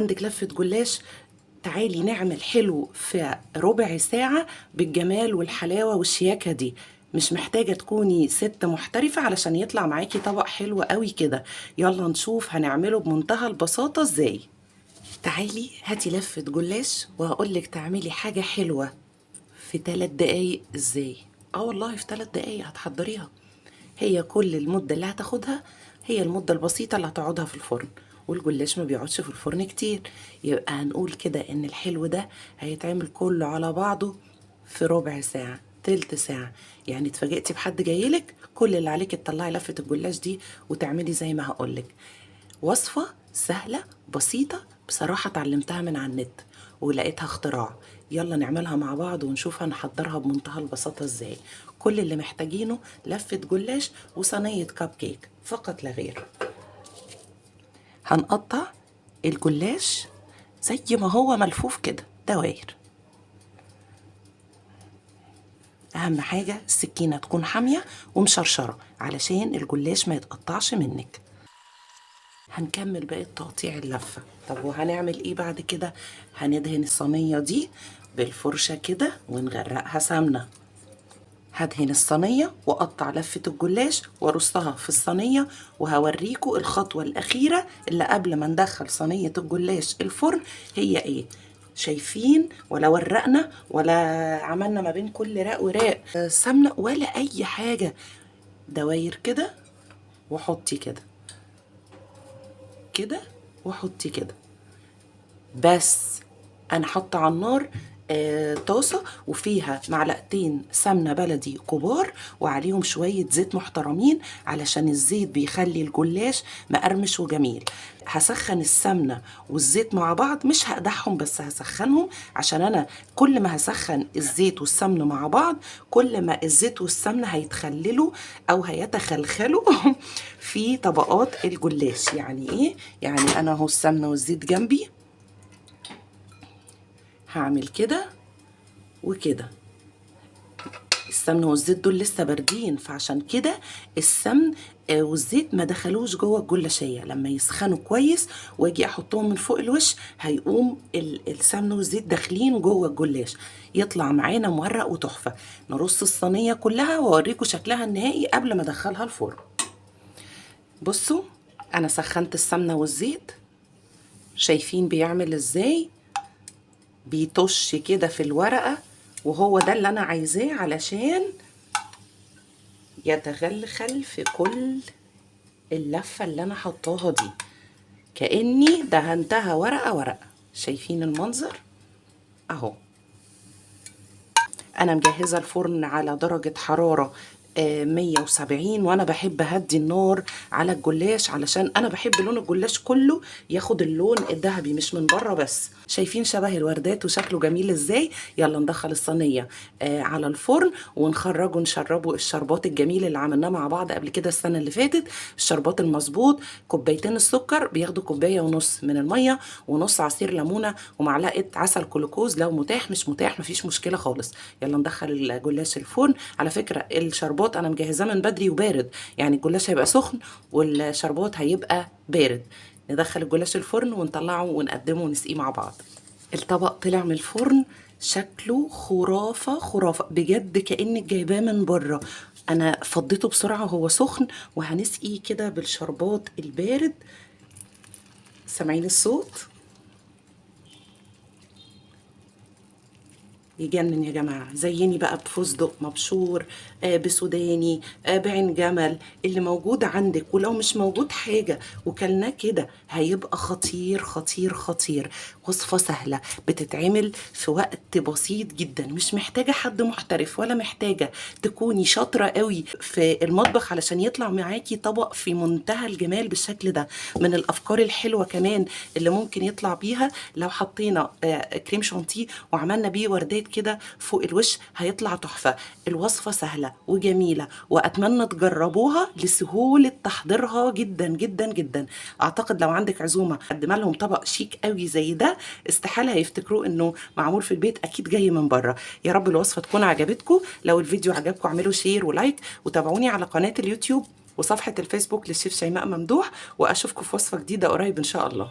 عندك لفة جلاش، تعالي نعمل حلو في ربع ساعة بالجمال والحلاوة والشياكة دي. مش محتاجة تكوني ست محترفة علشان يطلع معاكي طبق حلو قوي كده. يلا نشوف هنعمله بمنتهى البساطة ازاي. تعالي هاتي لفة جلاش وهقولك تعملي حاجة حلوة في 3 دقايق ازاي. والله في 3 دقايق هتحضريها. هي كل المدة اللي هتاخدها هي المدة البسيطة اللي هتقعدها في الفرن، والجلاش ما بيقعدش في الفرن كتير. يبقى هنقول كده ان الحلو ده هيتعمل كله على بعضه في ربع ساعة، تلت ساعة. يعني اتفاجئتي بحد جايلك، كل اللي عليك تطلعي لفة الجلاش دي وتعملي زي ما هقولك. وصفة سهلة بسيطة، بصراحة اتعلمتها من على النت ولقيتها اختراع. يلا نعملها مع بعض ونشوف هنحضرها بمنتهى البساطة ازاي. كل اللي محتاجينه لفة جلاش وصينية كب كيك فقط لا غير. هنقطع الجلاش زي ما هو ملفوف كده دواير. اهم حاجة السكينة تكون حامية ومشرشرة علشان الجلاش ما يتقطعش منك. هنكمل بقى تقطيع اللفة. طب وهنعمل ايه بعد كده؟ هندهن الصينية دي بالفرشة كده ونغرقها سمنة. هدهن الصينية واقطع لفة الجلاش وارصها في الصينية، وهوريكم الخطوة الأخيرة اللي قبل ما ندخل صينية الجلاش الفرن هي ايه. شايفين؟ ولا ورقنا ولا عملنا ما بين كل راق وراق سمنة ولا أي حاجة. دواير كده وحطي كده كده وحطي كده. بس انا حاطه على النار طاسه وفيها معلقتين سمنه بلدي كبار وعليهم شويه زيت محترمين، علشان الزيت بيخلي الجلاش مقرمش وجميل. هسخن السمنه والزيت مع بعض، مش هقدحهم بس هسخنهم، عشان انا كل ما هسخن الزيت والسمنه مع بعض كل ما الزيت والسمنه هيتخللوا او هيتخلخلوا في طبقات الجلاش. يعني ايه؟ يعني انا اهو السمنه والزيت جنبي، هعمل كده وكده. السمن والزيت دول لسه باردين، فعشان كده السمن والزيت ما دخلوش جوه الجلاشيه. لما يسخنوا كويس واجي احطهم من فوق الوش هيقوم السمن والزيت داخلين جوه الجلاش، يطلع معانا مورق وتحفه. نرص الصينيه كلها واوريكم شكلها النهائي قبل ما ادخلها الفرن. بصوا انا سخنت السمنه والزيت، شايفين بيعمل ازاي؟ بيطش كده في الورقة، وهو ده اللي انا عايزاه علشان يتغلغل في كل اللفة اللي انا حطاها دي، كأني دهنتها ورقة ورقة. شايفين المنظر اهو. انا مجهزة الفرن على درجة حرارة 170، وانا بحب اهدي النار على الجلاش علشان انا بحب لون الجلاش كله ياخد اللون الذهبي مش من بره بس. شايفين شبه الوردات وشكله جميل ازاي؟ يلا ندخل الصينيه على الفرن ونخرجه نشربه الشربات الجميل اللي عملناه مع بعض قبل كده السنه اللي فاتت. الشربات المظبوط، كوبايتين السكر بياخدوا كوبايه ونص من الميه، ونص عصير ليمونه، ومعلقه عسل كلوكوز لو متاح، مش متاح مفيش مشكله خالص. يلا ندخل الجلاش الفرن. على فكره الشربات انا مجهزاه من بدري وبارد، يعني الجلاش هيبقى سخن والشربات هيبقى بارد. ندخل الجلاش الفرن ونطلعه ونقدمه ونسقيه مع بعض. الطبق طلع من الفرن شكله خرافة خرافة بجد، كأنك جايباه من بره. انا فضيته بسرعة وهو سخن، وهنسقيه كده بالشربات البارد. سامعين الصوت؟ يجنن يا جماعة. زيني بقى بفستق مبشور، بسوداني، بعين جمل، اللي موجود عندك. ولو مش موجود حاجة وكلناه كده هيبقى خطير خطير خطير. وصفة سهلة بتتعمل في وقت بسيط جدا، مش محتاجة حد محترف ولا محتاجة تكوني شاطرة قوي في المطبخ علشان يطلع معاكي طبق في منتهى الجمال بالشكل ده. من الأفكار الحلوة كمان اللي ممكن يطلع بيها لو حطينا كريم شانتيه وعملنا بيه وردات كده فوق الوش هيطلع تحفة. الوصفة سهلة وجميلة وأتمنى تجربوها لسهولة تحضيرها جدا جدا جدا. أعتقد لو عندك عزومة قدم لهم طبق شيك قوي زي ده استحالة هيفتكروه إنه معمول في البيت، أكيد جاي من بره. يا رب الوصفة تكون عجبتكم. لو الفيديو عجبكم اعملوا شير ولايك، وتابعوني على قناة اليوتيوب وصفحة الفيسبوك للشيف شيماء ممدوح، وأشوفكم في وصفة جديدة قريب إن شاء الله.